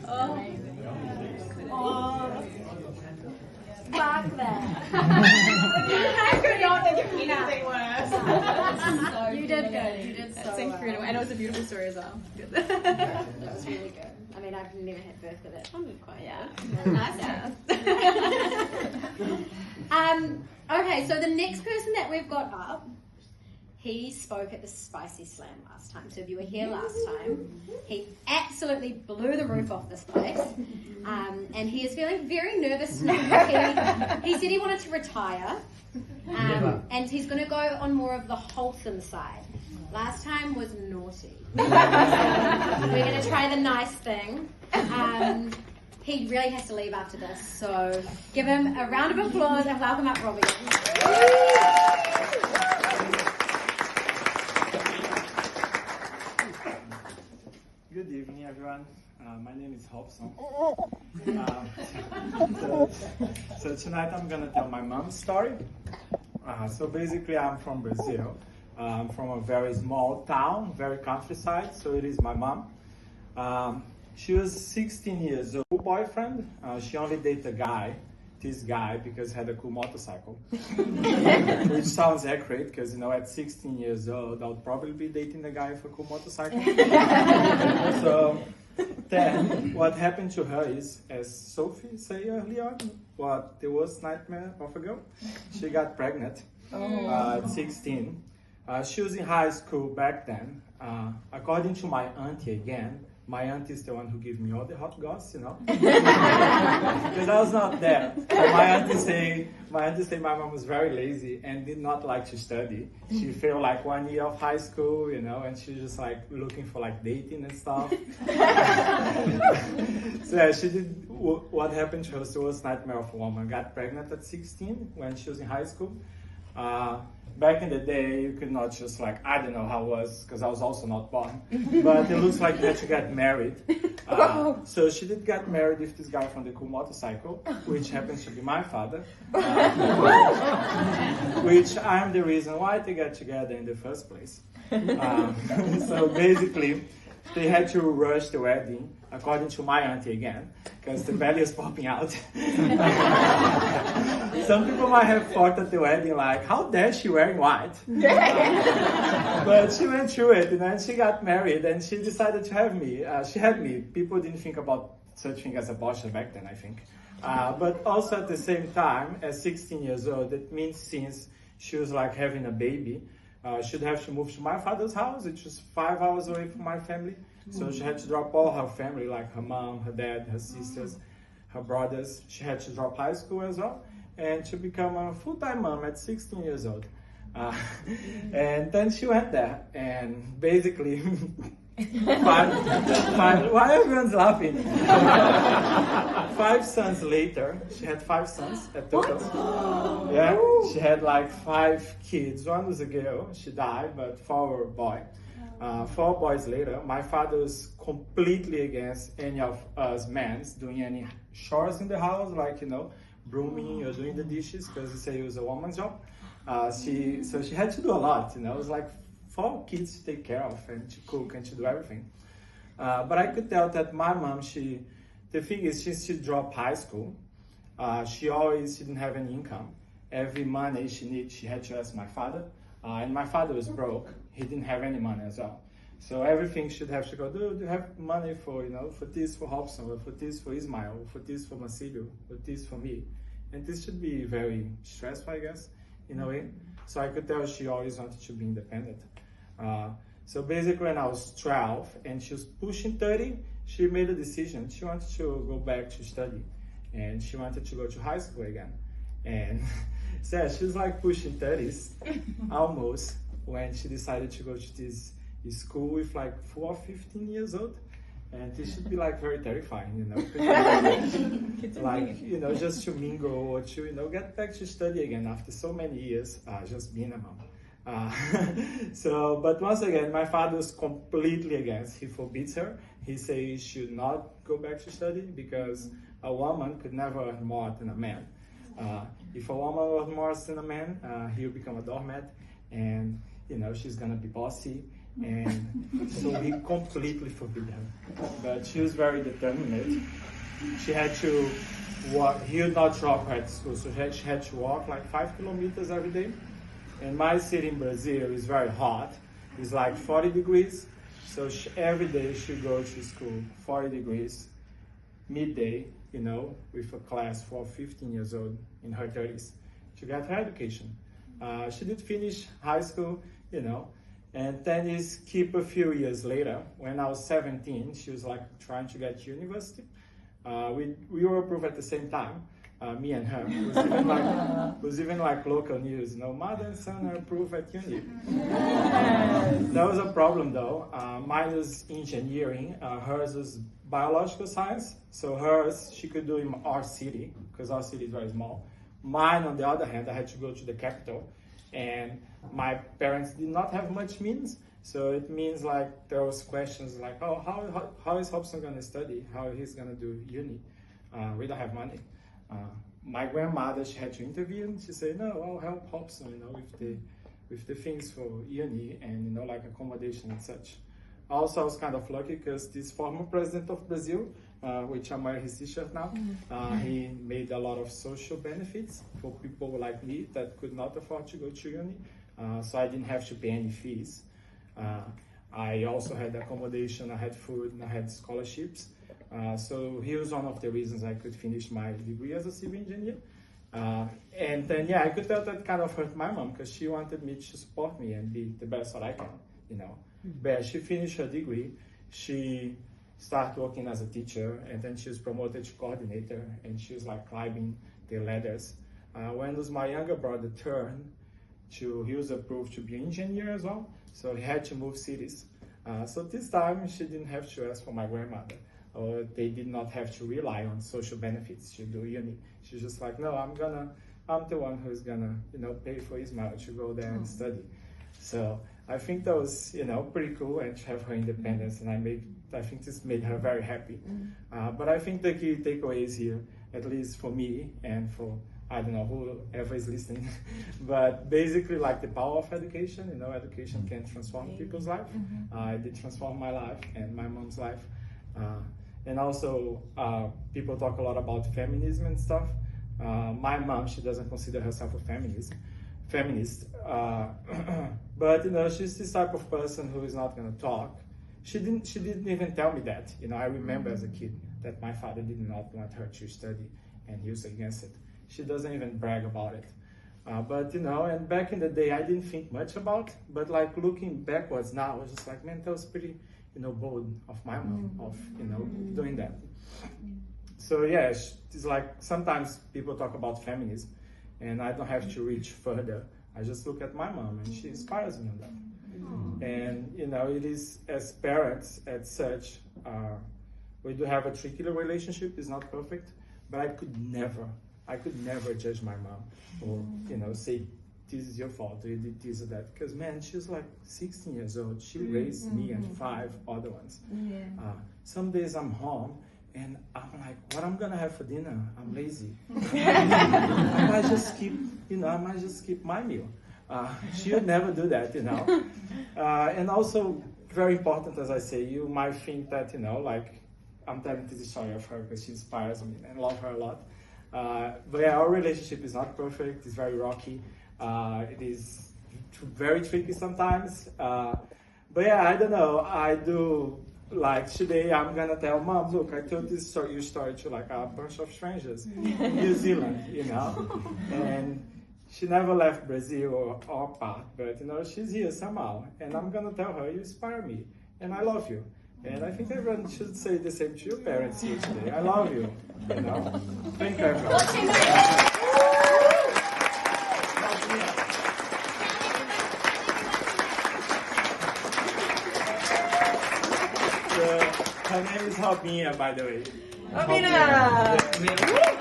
Oh. Fuck that. I could not think of anything worse. You did good. You did so That's well. incredible. And it was a beautiful story as well. That was really good. I mean, I've never had birth, but that sounded quite Nice. Okay, so the next person that we've got up, he spoke at the Spicy Slam last time. So if you were here last time, he absolutely blew the roof off this place. And he is feeling very nervous now. He said he wanted to retire. And he's going to go on more of the wholesome side. Last time was naughty. We're going to try the nice thing. He really has to leave after this. So give him a round of applause and welcome up Robbie. Good evening, everyone. My name is Hobson. So tonight I'm gonna tell my mom's story. So basically I'm from Brazil. I'm from a very small town, very countryside, so it is my mom. She was 16 years old, boyfriend. She only dated this guy, because he had a cool motorcycle. Which sounds accurate, because at 16 years old, I'll probably be dating a guy with a cool motorcycle. So then, what happened to her is, as Sophie said earlier, what the worst nightmare of a girl, she got pregnant at 16. She was in high school back then. According to my auntie again, my auntie is the one who gave me all the hot goss, because I was not there. So my auntie say my mom was very lazy and did not like to study. She failed like 1 year of high school, and she was just like looking for like dating and stuff. So yeah, she did what happened to her was the worst nightmare of a woman. Got pregnant at 16 when she was in high school. Back in the day, you could not just I don't know how it was, because I was also not born, but it looks like that she got married. So she did get married with this guy from the cool motorcycle, which happens to be my father, which I'm the reason why they got together in the first place. So basically, they had to rush the wedding, according to my auntie again, because the belly is popping out. Some people might have thought at the wedding, like, how dare she wearing white? But she went through it, and she got married, and she decided to have me. She had me. People didn't think about such thing as abortion back then, I think. But also at the same time, at 16 years old, that means since she was having a baby, she'd have to move to my father's house, which was 5 hours away from my family. So she had to drop all her family, like her mom, her dad, her sisters, her brothers. She had to drop high school as well, and to become a full-time mom at 16 years old. And then she went there, and basically, why everyone's laughing? 5 sons later, she had 5 sons at total. What? Yeah, she had 5 kids. One was a girl, she died, but 4 were a boy. 4 boys later, my father was completely against any of us men doing any chores in the house, brooming or doing the dishes, because he said it was a woman's job. So she had to do a lot, It was 4 kids to take care of and to cook and to do everything. But I could tell that my mom, the thing is, since she dropped high school, she didn't have any income. Every money she had to ask my father. And my father was broke. He didn't have any money as well. So everything should have to go, do you have money for, for this for Hobson, or for this for Ismail, or for this for Marcilio, or this for me. And this should be very stressful, I guess, in a way. So I could tell she always wanted to be independent. So basically when I was 12 and she was pushing 30, she made a decision. She wanted to go back to study, and she wanted to go to high school again. And so yeah, she was pushing 30s, almost, when she decided to go to this school with 4 or 15 years old. And this should be very terrifying, just to mingle or to, get back to study again after so many years, just being a mom. But once again, my father was completely against. He forbids her. He says she should not go back to study because a woman could never earn more than a man. If a woman earns more than a man, he'll become a doormat, and she's gonna be bossy, And so he completely forbid her. But she was very determined. She had to walk. He would not drop her at school, so she had to walk like 5 kilometers every day. And my city in Brazil is very hot. It's like 40 degrees. So every day she go to school, 40 degrees, midday, you know, with a class for 15 years old in her 30s. She got her education. She did finish high school, you know, and then is keep a few years later. When I was 17, she was like trying to get to university. We were approved at the same time, me and her. It was even like local news, you know, mother and son are approved at uni. There was a problem though. Mine was engineering, hers was biological science. So hers, she could do in our city, because our city is very small. Mine, on the other hand, I had to go to the capital, and my parents did not have much means. So it means like there was questions like, oh, how is Hobson going to study? How he's going to do uni? We don't have money. My grandmother, she had to interview, and she said, no, I'll help Hobson, you know, with the things for uni and, you know, like accommodation and such. Also, I was kind of lucky because this former president of Brazil, which I'm wearing his t-shirt now, he made a lot of social benefits for people like me that could not afford to go to uni. So I didn't have to pay any fees. I also had accommodation, I had food, and I had scholarships. So he was one of the reasons I could finish my degree as a civil engineer. And then, yeah, I could tell that kind of hurt my mom because she wanted me to support me and be the best that I can, you know. But she finished her degree, she started working as a teacher, and then she was promoted to coordinator, and she was like climbing the ladders. When it was my younger brother turn, he was approved to be an engineer as well, so he had to move cities. So this time she didn't have to ask for my grandmother, or they did not have to rely on social benefits to do uni. She's just like, no, I'm the one who's gonna, you know, pay for Ismail to go there and study. So I think that was, you know, pretty cool, and to have her independence, and I think this made her very happy. But I think the key takeaway is here, at least for me and for, I don't know, whoever is listening, but basically like the power of education, you know, education can transform people's life. It did transform my life and my mom's life. And also, people talk a lot about feminism and stuff. My mom, she doesn't consider herself a feminist, but you know, she's this type of person who is not going to talk. She didn't even tell me that. You know, I remember as a kid that my father did not want her to study, and he was against it. She doesn't even brag about it. But you know, and back in the day, I didn't think much about. But like looking backwards now, I was just like, man, that was pretty, you know, bold of my mom of, you know, doing that. So yeah, it's like sometimes people talk about feminism, and I don't have to reach further. I just look at my mom, and she inspires me on that. And you know, it is, as parents, as such, we do have a tricky relationship. It's not perfect, but I could never judge my mom or, you know, say this is your fault, or you did this or that. Because man, she was like 16 years old. She raised me and 5 other ones. Some days I'm home, and I'm like, what I'm gonna have for dinner? I'm lazy. I might just skip my meal. She would never do that, you know. And also, very important, as I say, you might think that, you know, like, I'm telling this story of her because she inspires me and I love her a lot. But yeah, our relationship is not perfect. It's very rocky. It is very tricky sometimes. But yeah, I don't know. I do. Like today, I'm gonna tell Mom, look, I told this story to like a bunch of strangers in New Zealand, you know, and she never left Brazil or our part, but you know, she's here somehow, and I'm gonna tell her, you inspire me, and I love you, and I think everyone should say the same to your parents here today. I love you, you know. Thank you, everyone. Her name is Robinha, by the way. Robinha!